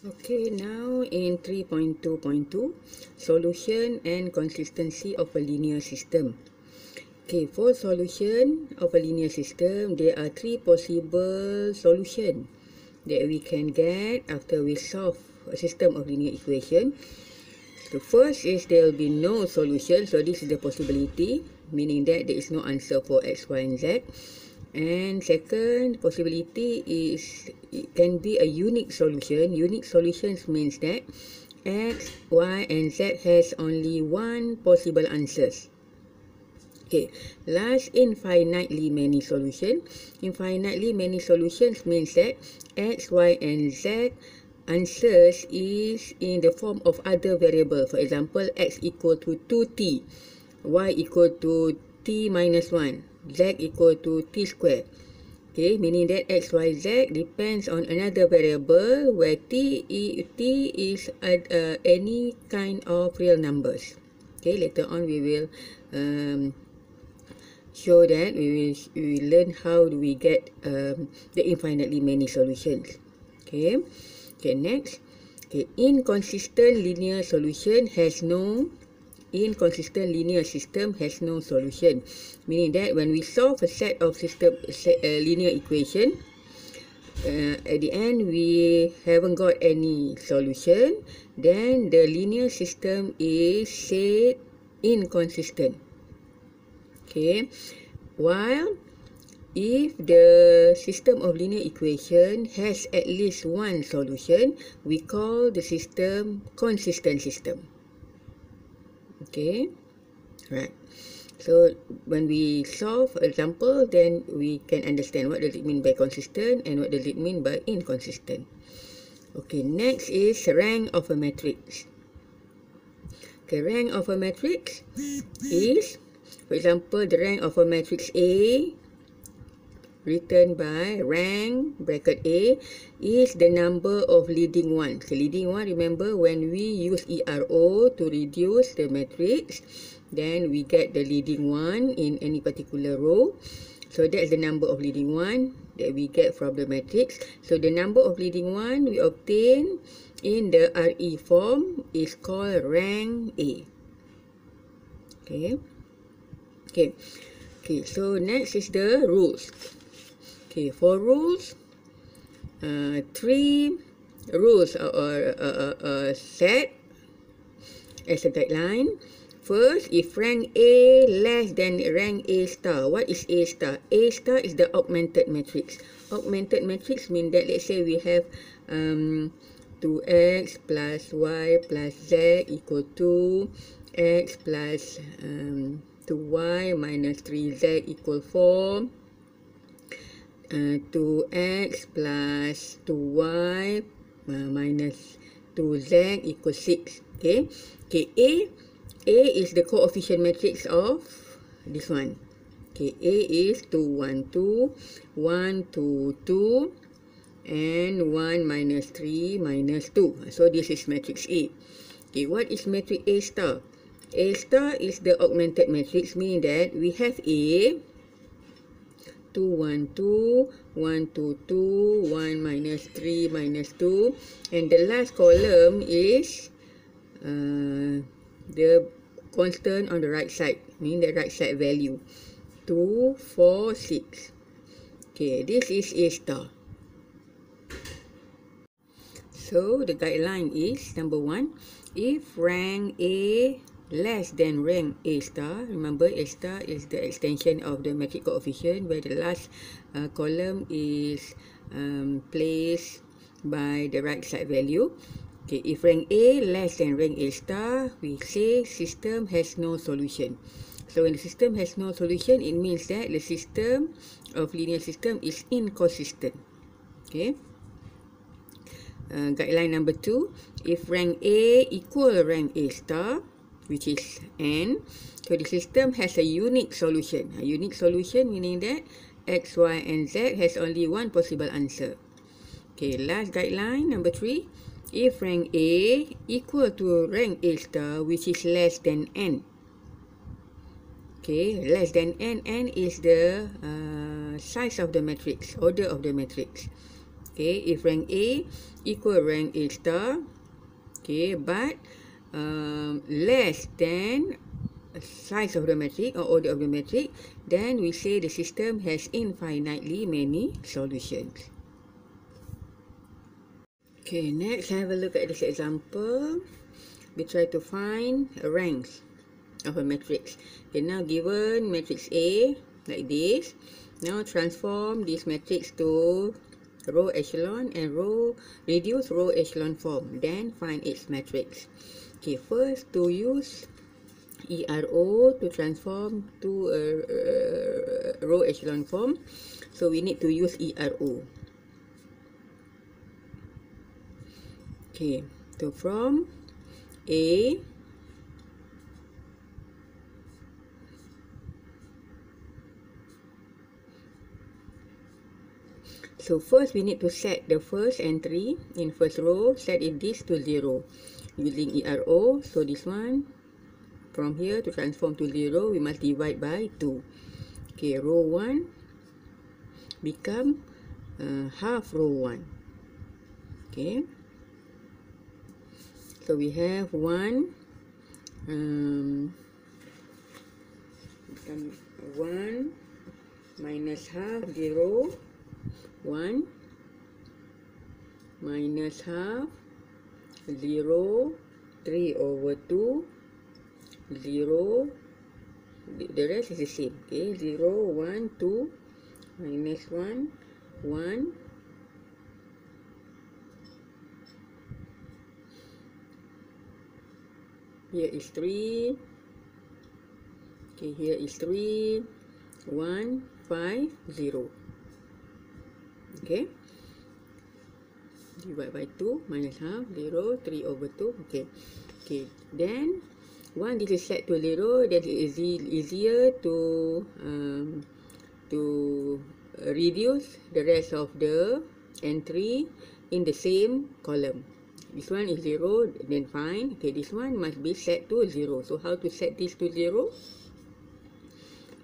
Okay, now in 3.2.2, solution and consistency of a linear system. Okay, for solution of a linear system, there are three possible solutions that we can get after we solve a system of linear equation. The first is there will be no solution, so this is the possibility, meaning that there is no answer for x, y, and z. And second possibility is it can be a unique solution. Unique solutions means that x, y, and z has only one possible answers. Okay, last, infinitely many solutions. Infinitely many solutions means that x, y, and z answers is in the form of other variable. For example, x equal to 2t, y equal to t minus 1, z equal to t squared. Okay, meaning that x, y, z depends on another variable where t is any kind of real numbers. Okay, later on we will show that we will learn how do we get the infinitely many solutions. Okay, next. Okay, inconsistent linear solution has no inconsistent linear system has no solution, meaning that when we solve a set of linear equation, at the end we haven't got any solution, then the linear system is said inconsistent. Okay, while if the system of linear equation has at least one solution, we call the system consistent system. Okay, right. So when we solve example, then we can understand what does it mean by consistent and what does it mean by inconsistent. Okay, next is rank of a matrix. Okay, rank of a matrix is, for example, the rank of a matrix A written by rank bracket A is the number of leading ones. The leading one, remember when we use ERO to reduce the matrix, then we get the leading one in any particular row. So that's the number of leading one that we get from the matrix. So the number of leading one we obtain in the RE form is called rank A. Okay. So next is the rules. Okay, for rules, three rules are set as a guideline. First, if rank A less than rank A star, what is A star? A star is the augmented matrix. Augmented matrix means that, let's say we have 2x plus y plus z equal to x plus 2y minus 3z equal 4. 2x plus 2y minus 2z equals 6. Okay, A is the coefficient matrix of this one. Okay, A is 2, 1, 2, 1, 2, 2, and 1 minus 3 minus 2. So this is matrix A. Okay, what is matrix A star? A star is the augmented matrix, meaning that we have A 2, 1, 2, 1, 2, 2, 1 minus 3 minus 2, and the last column is the constant on the right side, meaning the right side value 2, 4, 6. Okay, this is A star. So the guideline is number 1, if rank A less than rank A star, remember A star is the extension of the matrix coefficient where the last column is placed by the right side value. Okay, if rank A less than rank A star, we say system has no solution. So when the system has no solution, it means that the system of linear system is inconsistent. Okay. Guideline number 2, if rank A equal rank A star, which is n, so the system has a unique solution. A unique solution meaning that x, y, and z has only one possible answer. Okay, last guideline, number 3, if rank A equal to rank A star, which is less than n. Okay, less than n, n is the size of the matrix, order of the matrix. Okay, if rank A equal rank A star, okay, but less than size of the matrix or order of the matrix, then we say the system has infinitely many solutions. Okay, next have a look at this example. We try to find ranks of a matrix. Okay, now given matrix A like this, now transform this matrix to row echelon and reduce row echelon form, then find its matrix. Okay, first to use ERO to transform to a row echelon form, so we need to use ERO. Okay, so from A, so first we need to set the first entry in first row, set it this to 0 using ERO. So this one, from here to transform to 0, we must divide by 2. Okay, row 1 become half row 1. Okay, so we have 1 become 1 minus half 0, 1 minus half 0, 3 over 2, 0, the rest is the same. Okay, 0, 1, 2, minus 1, 1, here is 3, okay, here is 3, 1, 5, 0. Okay, divide by 2, minus half, 0, 3 over 2. Okay, okay, then 1 this is set to 0, then it is easier to reduce the rest of the entry in the same column. This one is 0, then fine. Okay, this one must be set to 0. So how to set this to 0?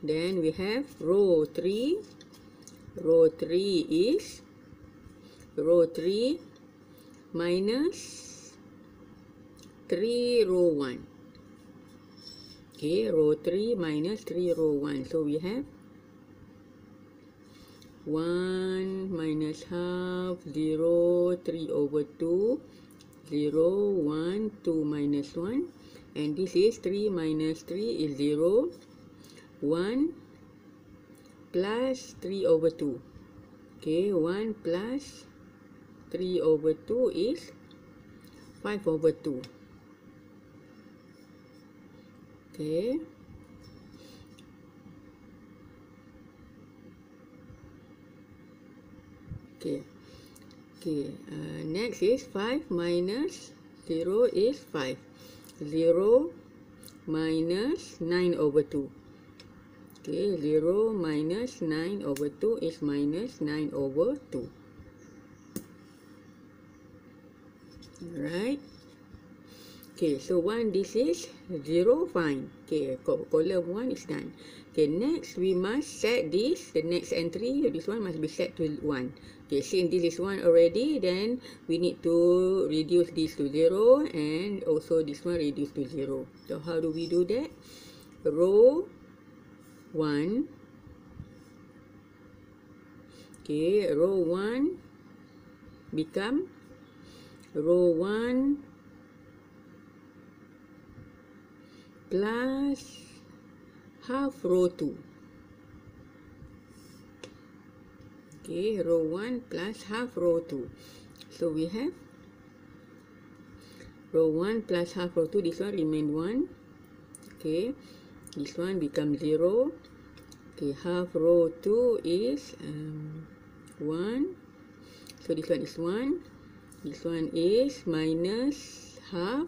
Then we have row 3. Row 3 is row 3 minus 3 row 1. Okay, row 3 minus 3 row 1. So we have 1 minus half, 0, 3 over 2, 0, 1, 2 minus 1. And this is 3 minus 3 is 0, 1 plus 3 over 2. Okay, 1 plus 3 over 2 is 5 over 2. Okay. Okay. Okay. Next is 5 minus 0 is 5. 0 minus 9 over 2. Okay, 0 minus 9 over 2 is minus 9 over 2. Alright. Okay, so 1 this is 0, fine. Okay, column 1 is done. Okay, next we must set this, the next entry, this one must be set to 1. Okay, since this is 1 already, then we need to reduce this to 0 and also this one reduce to 0. So how do we do that? Row 1. Okay, row 1 become row 1 plus half row 2. Okay, row 1 plus half row 2. So we have row 1 plus half row 2. This one remain 1. Okay, this one become 0. Okay, half row 2 is 1. So this one is 1. This one is minus half.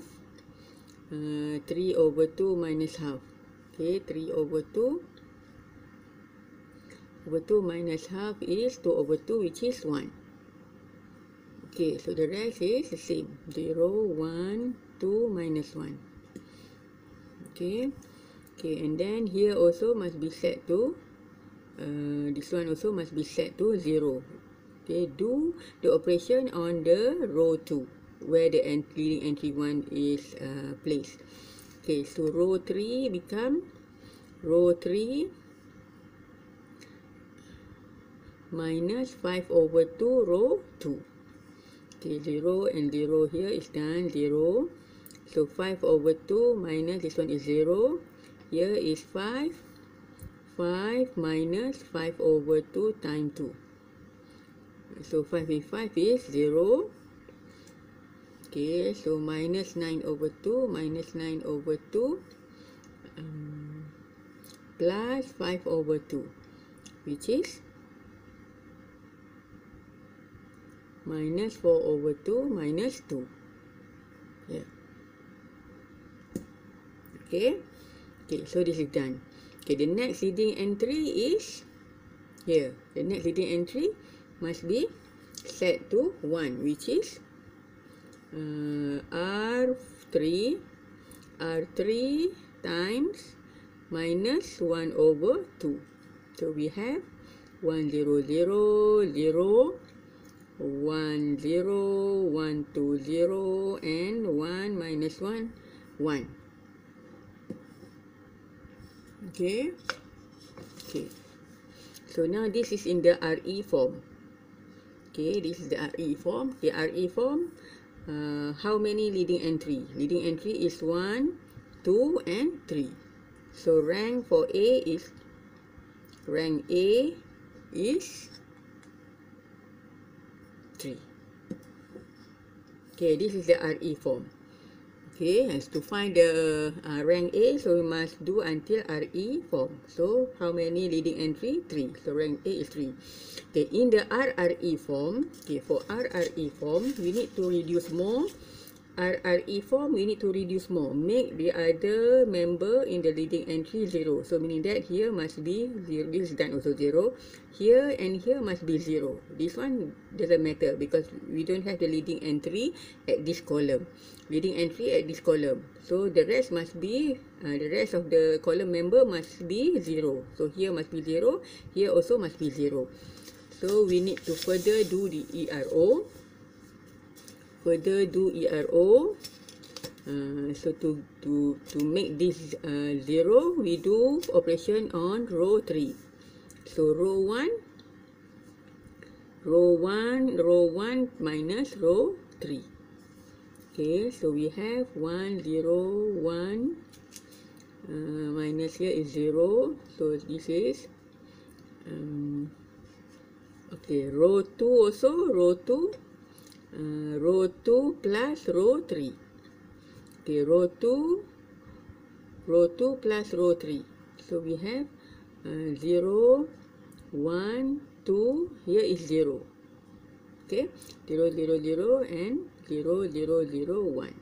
3 over 2 minus half. Okay, 3 over 2 over 2 minus half is 2 over 2, which is 1. Okay, so the rest is the same. 0, 1, 2 minus 1. Okay, okay, and then here also must be set to this one also must be set to 0. Okay, do the operation on the row 2 where the leading entry 1 is placed. Okay, so row 3 become row 3 minus 5 over 2 row 2. Okay, 0 and 0 here is done, 0. So 5 over 2 minus this one is 0. Here is 5. 5 minus 5 over 2 times 2. So 5 with 5 is 0. Okay, so minus 9 over 2, minus 9 over 2, plus 5 over 2, which is minus 4 over 2 minus 2. Yeah. Okay. Okay, so this is done. Okay, the next leading entry is here. The next leading entry must be set to 1, which is R3 times minus 1 over 2. So we have 1 0 0 0, 1 0 1 2 0, and 1 minus 1 1. Okay. Okay. So now this is in the RE form. Okay, this is the RE form. The RE form, how many leading entry? Leading entry is 1, 2, and 3. So rank for A is 3. Okay, this is the RE form. Okay, as to find the rank A, so we must do until RE form. So how many leading entry? 3. So rank A is 3. Okay, in the RRE form, okay, for RRE form, we need to reduce more. RRE form, we need to reduce more. Make the other member in the leading entry 0. So meaning that here must be 0. This is done also 0. Here and here must be 0. This one doesn't matter because we don't have the leading entry at this column. Leading entry at this column. So the rest must be, the rest of the column member must be 0. So here must be 0. Here also must be 0. So we need to further do the ERO. So to make this 0, we do operation on row 3. So row 1 minus row 3. Okay, so we have 1 0 1 minus here is 0. So this is okay, row 2 also, row 2 plus row 3. Okay, row 2 plus row 3. So we have 0 1 2, here is 0. Okay, 0 0 0 and 0 0 0 1.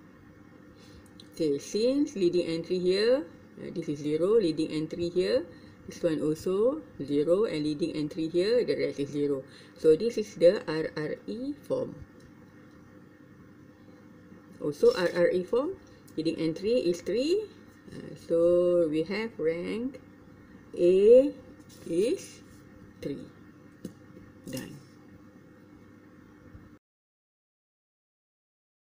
Okay, since leading entry here, this is 0, leading entry here, this one also 0, and leading entry here, the rest is 0. So this is the RRE form. Also RRE form, leading entry is 3. So we have rank A is 3. Done.